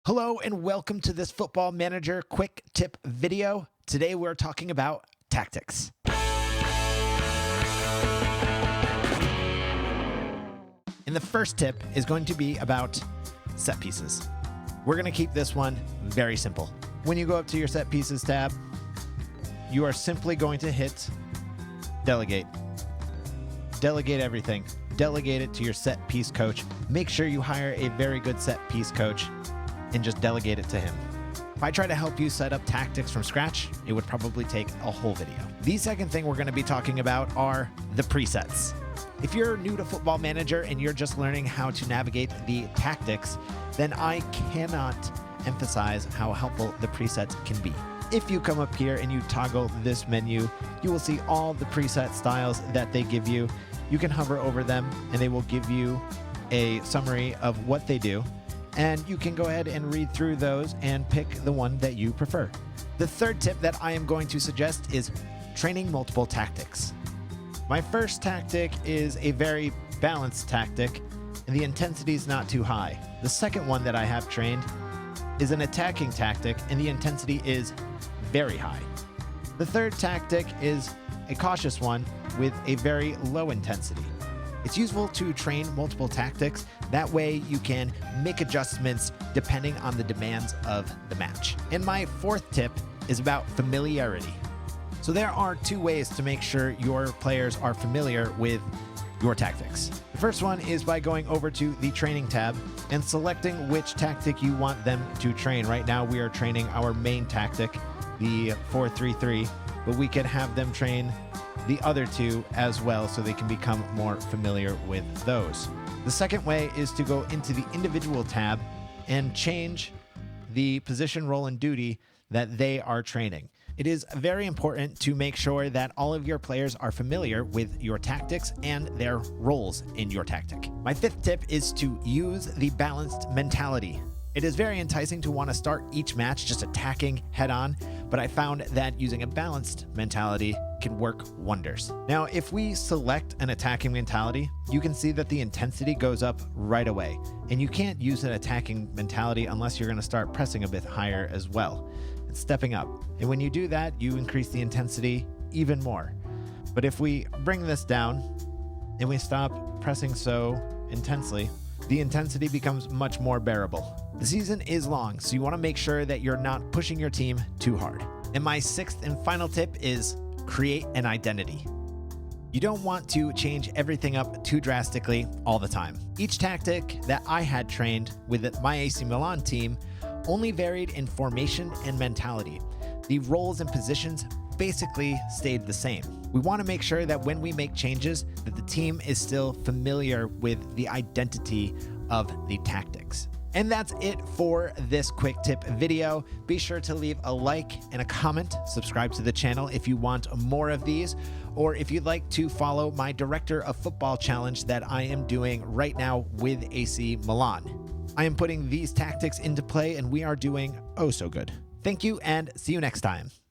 Hello and welcome to this Football Manager quick tip video. Today we're talking about tactics. And the first tip is going to be about set pieces. We're going to keep this one very simple. When you go up to your set pieces tab, you are simply going to hit delegate. Delegate everything. Delegate it to your set piece coach. Make sure you hire a very good set piece coach and just delegate it to him. If I try to help you set up tactics from scratch, it would probably take a whole video. The second thing we're going to be talking about are the presets. If you're new to Football Manager and you're just learning how to navigate the tactics, then I cannot emphasize how helpful the presets can be. If you come up here and you toggle this menu, you will see all the preset styles that they give you. You can hover over them and they will give you a summary of what they do. And you can go ahead and read through those and pick the one that you prefer. The third tip that I am going to suggest is training multiple tactics. My first tactic is a very balanced tactic, and the intensity is not too high. The second one that I have trained is an attacking tactic, and the intensity is very high. The third tactic is a cautious one with a very low intensity. It's useful to train multiple tactics. That way you can make adjustments depending on the demands of the match. And my fourth tip is about familiarity. So there are two ways to make sure your players are familiar with your tactics. The first one is by going over to the training tab and selecting which tactic you want them to train. Right now we are training our main tactic, the 4-3-3, but we can have them train the other two as well so they can become more familiar with those. The second way is to go into the individual tab and change the position, role, and duty that they are training. It is very important to make sure that all of your players are familiar with your tactics and their roles in your tactic. My fifth tip is to use the balanced mentality. It is very enticing to want to start each match just attacking head on, but I found that using a balanced mentality can work wonders. Now, if we select an attacking mentality, you can see that the intensity goes up right away, and you can't use an attacking mentality unless you're going to start pressing a bit higher as well. It's stepping up. And when you do that, you increase the intensity even more. But if we bring this down and we stop pressing so intensely, the intensity becomes much more bearable. The season is long, so you want to make sure that you're not pushing your team too hard. And my sixth and final tip is create an identity. You don't want to change everything up too drastically all the time. Each tactic that I had trained with my AC Milan team only varied in formation and mentality. The roles and positions basically stayed the same. We want to make sure that when we make changes, that the team is still familiar with the identity of the tactics. And that's it for this quick tip video. Be sure to leave a like and a comment. Subscribe to the channel if you want more of these, or if you'd like to follow my Director of Football challenge that I am doing right now with AC Milan. I am putting these tactics into play and we are doing oh so good. Thank you and see you next time.